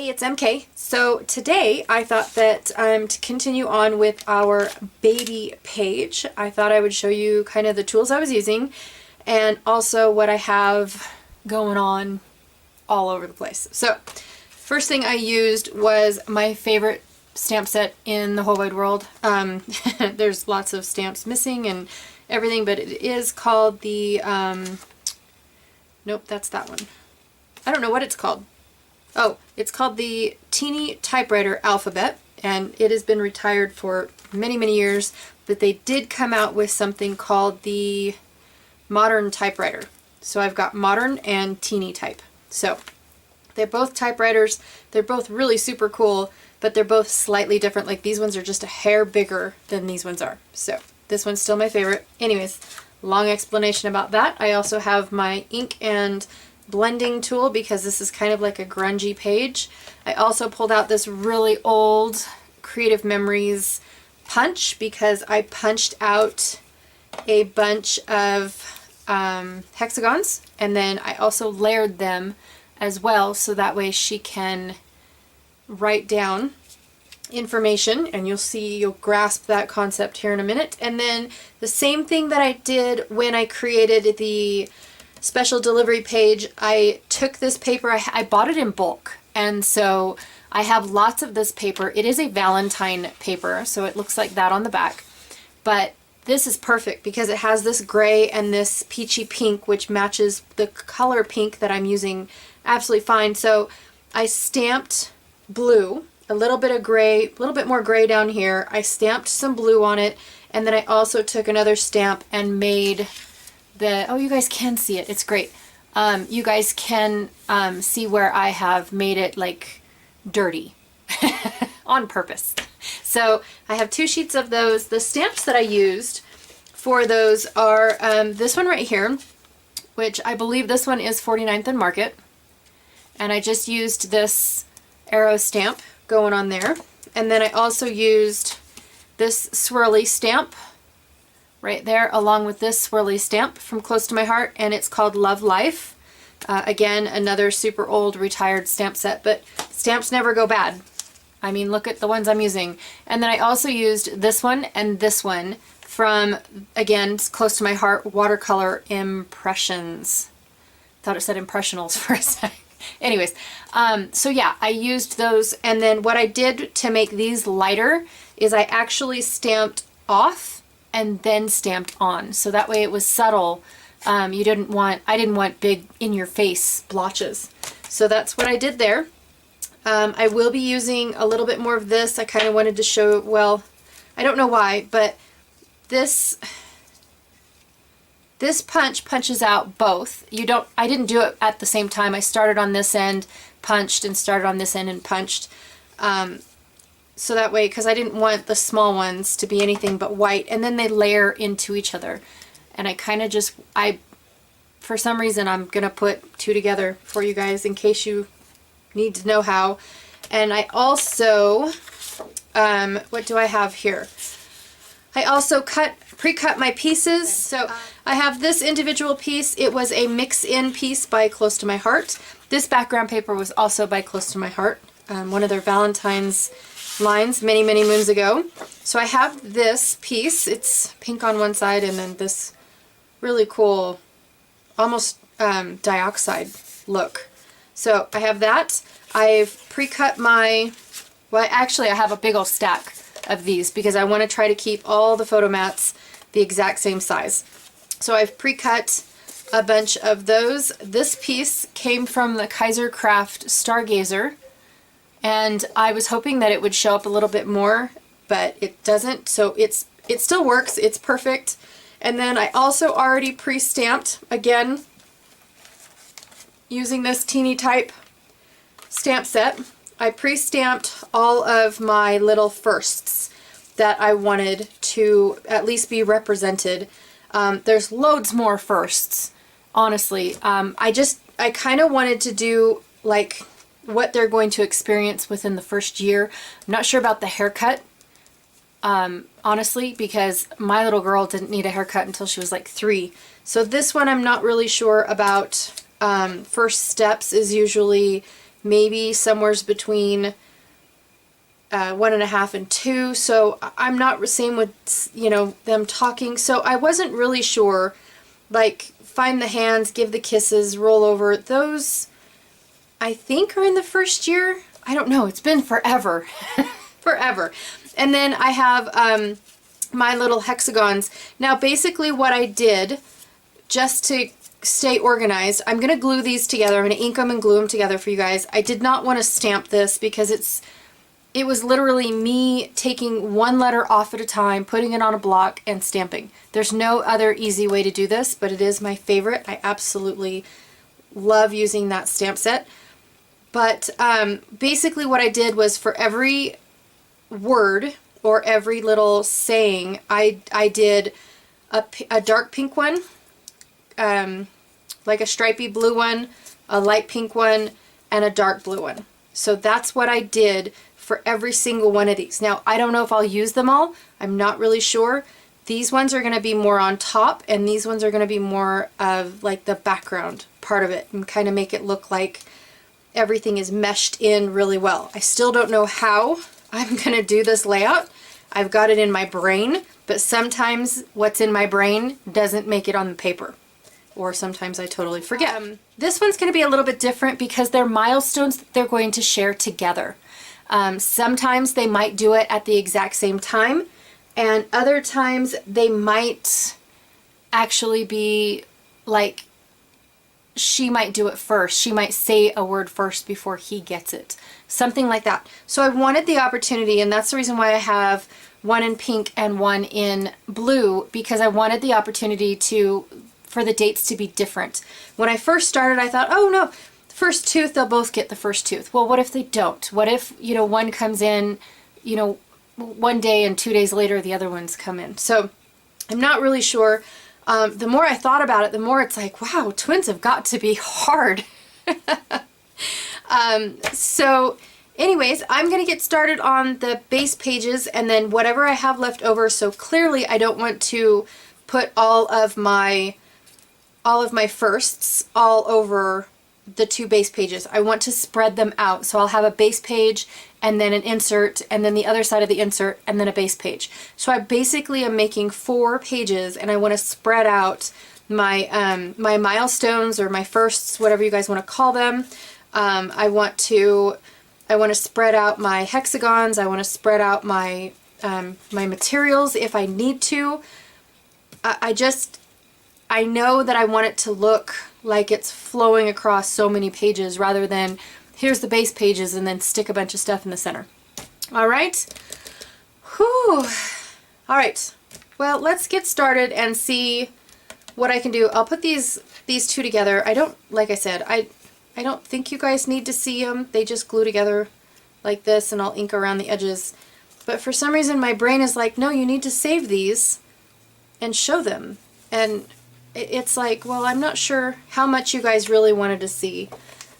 Hey, it's MK. So today I thought that to continue on with our baby page, I thought I would show you kind of the tools I was using and also what I have going on all over the place. So first thing I used was my favorite stamp set in the whole wide world. There's lots of stamps missing and everything, but it is called the, nope, that's that one. I don't know what it's called. Oh, it's called the Teeny Typewriter Alphabet, and it has been retired for many, many years, but they did come out with something called the Modern Typewriter. So I've got Modern and Teeny Type. So they're both typewriters. They're both really super cool, but they're both slightly different. Like these ones are just a hair bigger than these ones are. So this one's still my favorite. Anyways, long explanation about that. I also have my ink and blending tool because this is kind of like a grungy page. I also pulled out this really old Creative Memories punch because I punched out a bunch of hexagons, and then I also layered them as well so that way she can write down information, and you'll grasp that concept here in a minute. And then the same thing that I did when I created the special delivery page, I took this paper, I bought it in bulk, and so I have lots of this paper. It is a Valentine paper, so it looks like that on the back, but this is perfect because it has this gray and this peachy pink, which matches the color pink that I'm using absolutely fine. So I stamped blue, a little bit of gray, a little bit more gray down here. I stamped some blue on it, and then I also took another stamp and made oh, you guys can see it. It's great. You guys can see where I have made it like dirty on purpose. So I have 2 sheets of those. The stamps that I used for those are this one right here, which I believe this one is 49th and Market. And I just used this arrow stamp going on there. And then I also used this swirly stamp right there along with this swirly stamp from Close to My Heart, and it's called Love Life. Again, another super old retired stamp set, but stamps never go bad. I mean, look at the ones I'm using. And then I also used this one and this one from, again, Close to My Heart, Watercolor Impressions. Thought it said Impressionals for a sec. Anyways, so yeah, I used those, and then what I did to make these lighter is I actually stamped off and then stamped on, so that way it was subtle. I didn't want big in-your-face blotches. So that's what I did there. I will be using a little bit more of this. I kind of wanted to show, well, I don't know why, but this punch punches out both. I didn't do it at the same time. I started on this end, punched, and started on this end and punched. So that way, because I didn't want the small ones to be anything but white, and then they layer into each other. And I kind of just, for some reason, I'm going to put 2 together for you guys in case you need to know how. And I also, what do I have here? I also pre-cut my pieces. So I have this individual piece. It was a mix-in piece by Close to My Heart. This background paper was also by Close to My Heart, one of their Valentine's lines many, many moons ago. So I have this piece. It's pink on one side and then this really cool, almost dioxide look. So I have that. I've pre-cut well, actually I have a big old stack of these because I want to try to keep all the photo mats the exact same size. So I've pre-cut a bunch of those. This piece came from the Kaiser Craft Stargazer, and I was hoping that it would show up a little bit more, but it doesn't. So it still works. It's perfect. And then I also already pre-stamped, again, using this Teeny Type stamp set. I pre-stamped all of my little firsts that I wanted to at least be represented. There's loads more firsts, honestly. I kind of wanted to do like what they're going to experience within the first year. I'm not sure about the haircut, honestly, because my little girl didn't need a haircut until she was like 3. So this one I'm not really sure about. First steps is usually maybe somewhere's between 1.5 and 2. So I'm not, same with, you know, them talking. So I wasn't really sure, like, find the hands, give the kisses, roll over. Those, I think, are in the first year. I don't know. It's been forever. Forever. And then I have my little hexagons. Now, basically what I did, just to stay organized, I'm going to glue these together. I'm going to ink them and glue them together for you guys. I did not want to stamp this because it was literally me taking one letter off at a time, putting it on a block, and stamping. There's no other easy way to do this, but it is my favorite. I absolutely love using that stamp set. But basically what I did was, for every word or every little saying, I did a dark pink one, like a stripy blue one, a light pink one, and a dark blue one. So that's what I did for every single one of these. Now, I don't know if I'll use them all. I'm not really sure. These ones are going to be more on top, and these ones are going to be more of like the background part of it, and kind of make it look like everything is meshed in really well. I still don't know how I'm going to do this layout. I've got it in my brain, but sometimes what's in my brain doesn't make it on the paper. Or sometimes I totally forget. This one's going to be a little bit different because they're milestones that they're going to share together. Sometimes they might do it at the exact same time, and other times they might actually be like, she might do it first. She might say a word first before he gets it. Something like that. So I wanted the opportunity, and that's the reason why I have one in pink and one in blue, because I wanted the opportunity for the dates to be different. When I first started, I thought, oh no, first tooth, they'll both get the first tooth. Well, what if they don't? What if, you know, one comes in, you know, one day and 2 days later the other ones come in? So I'm not really sure. The more I thought about it, the more it's like, wow, twins have got to be hard. So anyways, I'm going to get started on the base pages, and then whatever I have left over. So clearly I don't want to put all of my firsts all over the 2 base pages. I want to spread them out. So I'll have a base page and then an insert, and then the other side of the insert, and then a base page. So I basically am making 4 pages, and I want to spread out my my milestones, or my firsts, whatever you guys want to call them. I want to spread out my hexagons. I want to spread out my my materials if I need to. I know that I want it to look like it's flowing across so many pages, rather than here's the base pages and then stick a bunch of stuff in the center. All right. Whew. All right. Well, let's get started and see what I can do. I'll put these 2 together. I don't, like I said, I don't think you guys need to see them. They just glue together like this, and I'll ink around the edges. But for some reason my brain is like, no, you need to save these and show them. And it's like, well, I'm not sure how much you guys really wanted to see.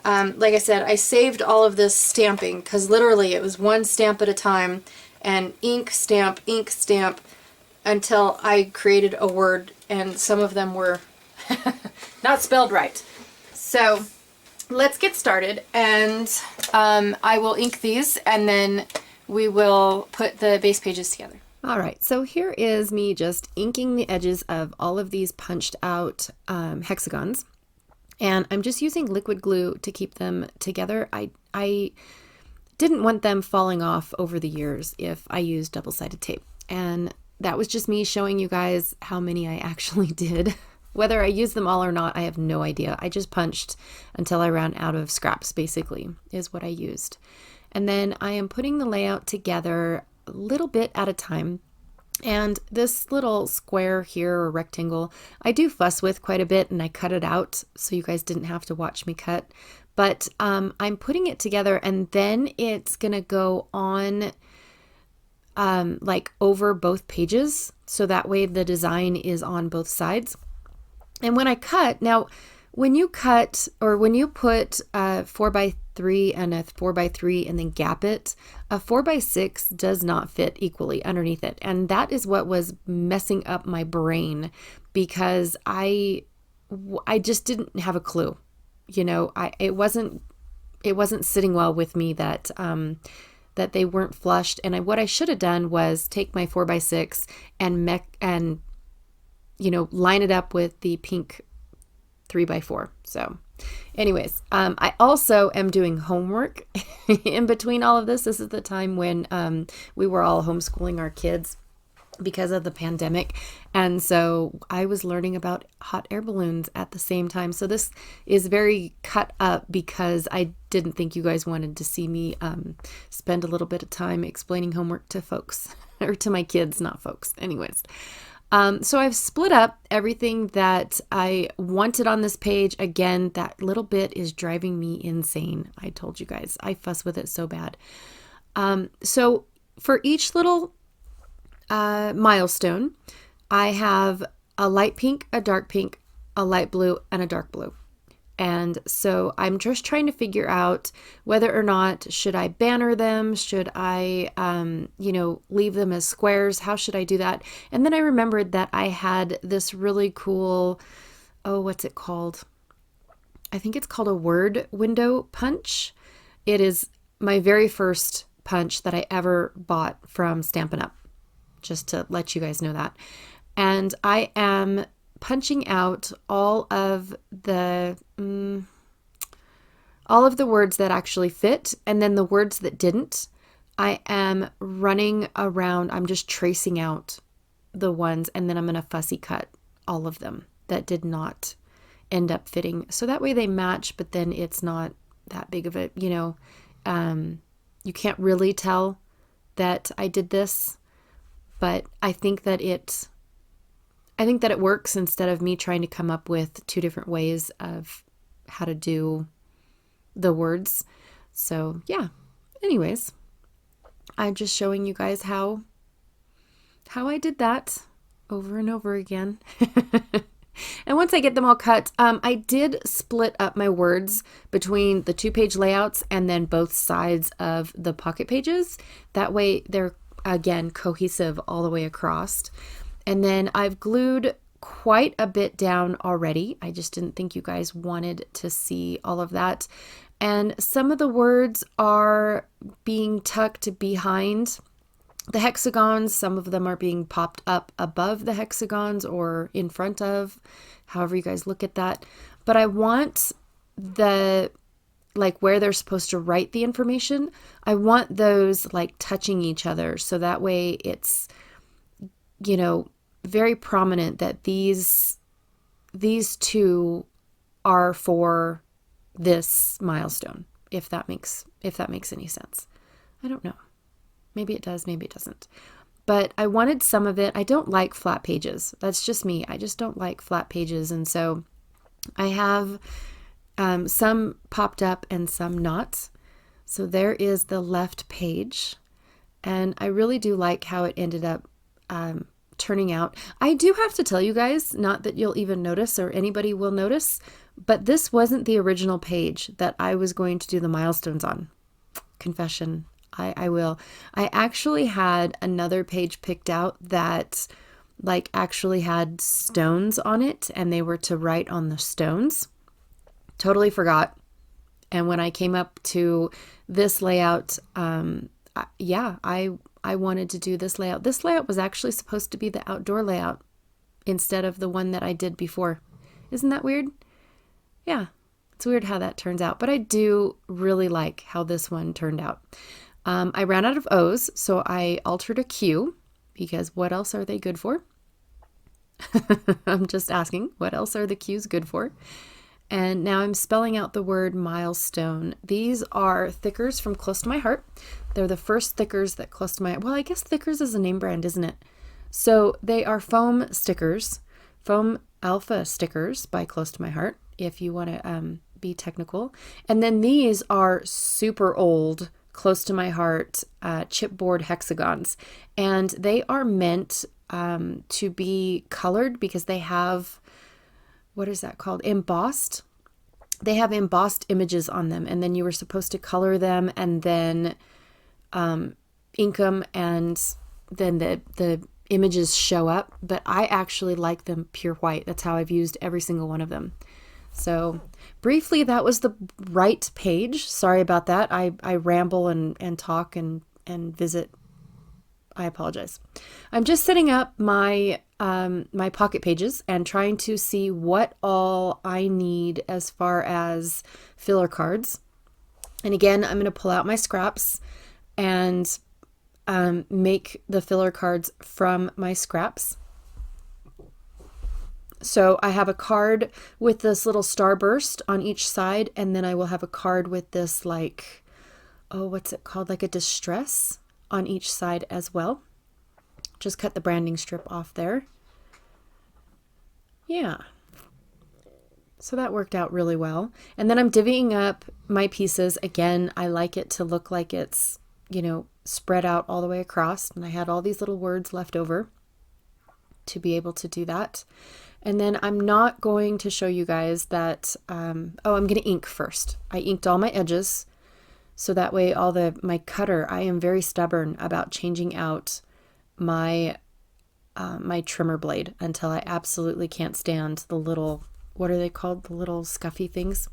Like I said, I saved all of this stamping because literally it was one stamp at a time, and ink, stamp, until I created a word, and some of them were not spelled right. So let's get started, and I will ink these, and then we will put the base pages together. All right, so here is me just inking the edges of all of these punched out hexagons, and I'm just using liquid glue to keep them together. I didn't want them falling off over the years if I used double-sided tape, and that was just me showing you guys how many I actually did. Whether I used them all or not, I have no idea. I just punched until I ran out of scraps, basically, is what I used. And then I am putting the layout together a little bit at a time. And this little square here, or rectangle, I do fuss with quite a bit, and I cut it out so you guys didn't have to watch me cut. But I'm putting it together, and then it's gonna go on like over both pages, so that way the design is on both sides. And when I cut, now when you cut, or when you put a 4x3 and a 4x3 and then gap it, a 4x6 does not fit equally underneath it. And that is what was messing up my brain, because I just didn't have a clue. You know, it wasn't it wasn't sitting well with me that that they weren't flushed. And what I should have done was take my 4x6 and line it up with the pink 3x4. So anyways, I also am doing homework in between all of this. This is the time when we were all homeschooling our kids because of the pandemic. And so I was learning about hot air balloons at the same time. So this is very cut up because I didn't think you guys wanted to see me spend a little bit of time explaining homework to folks or to my kids, not folks. Anyways. So I've split up everything that I wanted on this page. Again, that little bit is driving me insane. I told you guys, I fuss with it so bad. So for each little milestone, I have a light pink, a dark pink, a light blue, and a dark blue. And so I'm just trying to figure out whether or not should I banner them? Should I, leave them as squares? How should I do that? And then I remembered that I had this really cool, what's it called? I think it's called a word window punch. It is my very first punch that I ever bought from Stampin' Up, just to let you guys know that. And I am punching out all of the words that actually fit, and then the words that didn't, I am running around. I'm just tracing out the ones, and then I'm going to fussy cut all of them that did not end up fitting. So that way they match, but then it's not that big of a, you can't really tell that I did this, but I think that it works instead of me trying to come up with two different ways of how to do the words. So yeah, anyways, I'm just showing you guys how I did that over and over again. And once I get them all cut, I did split up my words between the 2-page layouts and then both sides of the pocket pages. That way they're, again, cohesive all the way across. And then I've glued quite a bit down already. I just didn't think you guys wanted to see all of that. And some of the words are being tucked behind the hexagons. Some of them are being popped up above the hexagons or in front of, however you guys look at that. But I want where they're supposed to write the information, I want those like touching each other. So that way it's, very prominent that these two are for this milestone, if that makes any sense. I don't know. Maybe it does, maybe it doesn't. But I wanted some of it. I don't like flat pages. That's just me. I just don't like flat pages. And so I have some popped up and some not. So there is the left page. And I really do like how it ended up turning out. I do have to tell you guys, not that you'll even notice or anybody will notice, but this wasn't the original page that I was going to do the milestones on. Confession, I will. I actually had another page picked out that actually had stones on it, and they were to write on the stones. Totally forgot. And when I came up to this layout, I wanted to do this layout. This layout was actually supposed to be the outdoor layout instead of the one that I did before. Isn't that weird? Yeah, it's weird how that turns out, but I do really like how this one turned out. I ran out of O's, so I altered a Q, because what else are they good for? I'm just asking, what else are the Q's good for? And now I'm spelling out the word milestone. These are thickers from Close to My Heart. They're the first thickers that Close to My Heart. Well, I guess Thickers is a name brand, isn't it? So they are foam stickers, foam alpha stickers by Close to My Heart, if you want to be technical. And then these are super old Close to My Heart chipboard hexagons. And they are meant to be colored because they have, what is that called? Embossed. They have embossed images on them, and then you were supposed to color them and then ink them, and then the images show up. But I actually like them pure white. That's how I've used every single one of them. So briefly, that was the right page. Sorry about that. I ramble and talk and visit. I apologize. I'm just setting up my my Pocket Pages and trying to see what all I need as far as filler cards. And again, I'm going to pull out my scraps and make the filler cards from my scraps. So I have a card with this little starburst on each side, and then I will have a card with this like, oh, what's it called? Like a distress on each side as well. Just cut the branding strip off there. Yeah. So that worked out really well. And then I'm divvying up my pieces. Again, I like it to look like it's, you know, spread out all the way across. And I had all these little words left over to be able to do that. And then I'm not going to show you guys that, I'm going to ink first. I inked all my edges. So that way my cutter, I am very stubborn about changing out my my trimmer blade until I absolutely can't stand the little, what are they called? The little scuffy things.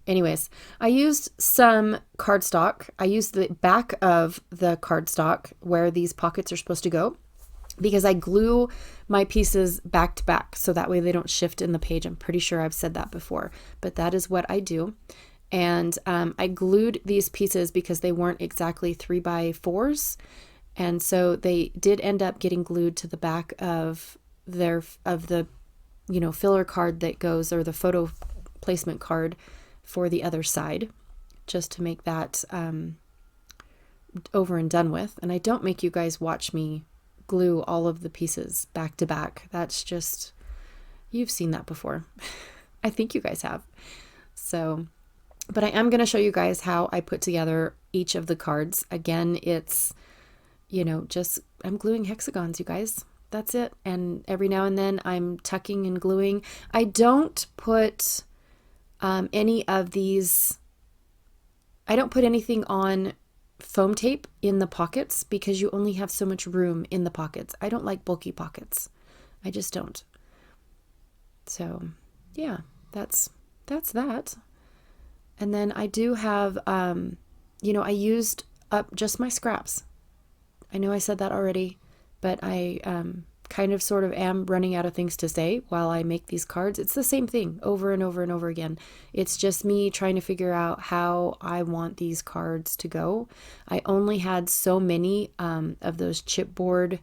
Anyways, I used some cardstock. I used the back of the cardstock where these pockets are supposed to go because I glue my pieces back to back so that way they don't shift in the page. I'm pretty sure I've said that before, but that is what I do. And I glued these pieces because they weren't exactly 3x4s. And so they did end up getting glued to the back of the, you know, filler card that goes, or the photo placement card for the other side, just to make that over and done with. And I don't make you guys watch me glue all of the pieces back to back. That's just, you've seen that before. I think you guys have. So, but I am going to show you guys how I put together each of the cards. Again, it's, you know, just, I'm gluing hexagons, you guys. That's it. And every now and then I'm tucking and gluing. I don't put any of these, I don't put anything on foam tape in the pockets because you only have so much room in the pockets. I don't like bulky pockets. I just don't. So yeah, that's that. And then I do have, you know, I used up just my scraps. I know I said that already, but I kind of sort of am running out of things to say while I make these cards. It's the same thing over and over and over again. It's just me trying to figure out how I want these cards to go. I only had so many of those chipboard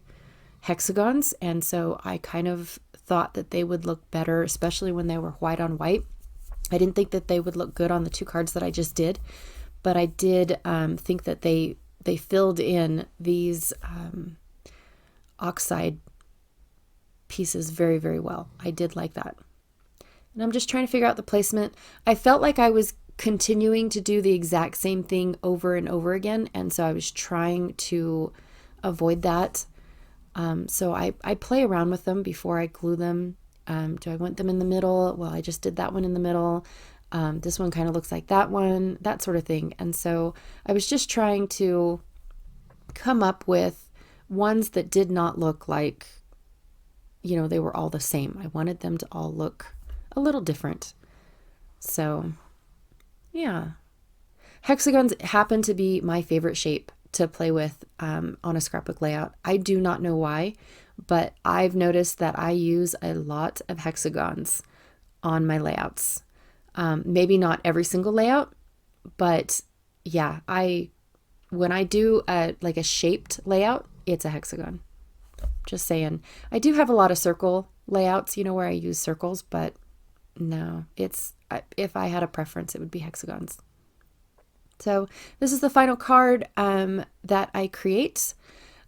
hexagons, and so I kind of thought that they would look better, especially when they were white on white. I didn't think that they would look good on the two cards that I just did, but I did think that they filled in these oxide pieces very, very well. I did like that. And I'm just trying to figure out the placement. I felt like I was continuing to do the exact same thing over and over again, and so I was trying to avoid that. So I play around with them before I glue them. Do I want them in the middle? Well, I just did that one in the middle. This one kind of looks like that one, that sort of thing. And so I was just trying to come up with ones that did not look like, you know, they were all the same. I wanted them to all look a little different. So yeah, hexagons happen to be my favorite shape to play with on a scrapbook layout. I do not know why, but I've noticed that I use a lot of hexagons on my layouts. Maybe not every single layout, but yeah, when I do like a shaped layout, it's a hexagon. Just saying. I do have a lot of circle layouts, you know, where I use circles, but no, if I had a preference, it would be hexagons. So this is the final card that I create.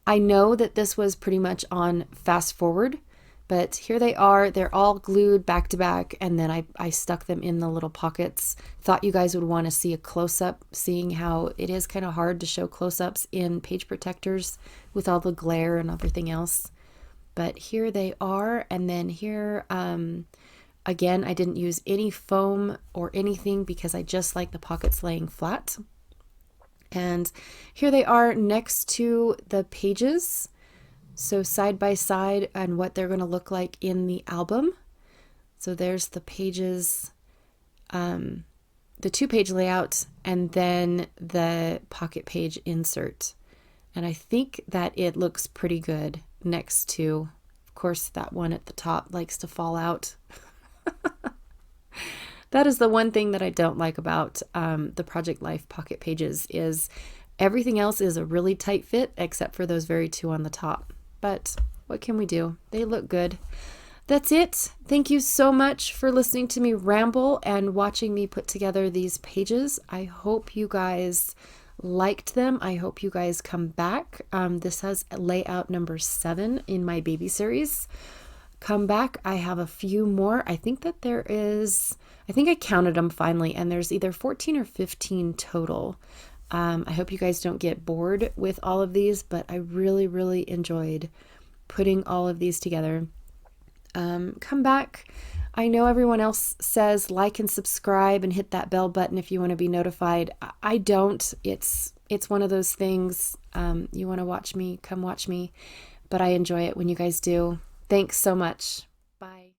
I know that this was pretty much on fast forward, but here they are. They're all glued back to back, and then I stuck them in the little pockets. Thought you guys would want to see a close-up, seeing how it is kind of hard to show close-ups in page protectors with all the glare and everything else. But here they are, and then here, again, I didn't use any foam or anything because I just like the pockets laying flat. And here they are next to the pages. So side by side and what they're going to look like in the album. So there's the pages the 2-page layout and then the pocket page insert. And I think that it looks pretty good next to, of course, that one at the top likes to fall out. That is the one thing that I don't like about the Project Life pocket pages is everything else is a really tight fit except for those very two on the top. But what can we do? They look good. That's it. Thank you so much for listening to me ramble and watching me put together these pages. I hope you guys liked them. I hope you guys come back. This has layout number 7 in my baby series. Come back. I have a few more. I think that I think I counted them finally, and there's either 14 or 15 total. I hope you guys don't get bored with all of these, but I really, really enjoyed putting all of these together. Come back. I know everyone else says like and subscribe and hit that bell button if you want to be notified. I don't. It's one of those things. You want to watch me, come watch me, but I enjoy it when you guys do. Thanks so much. Bye.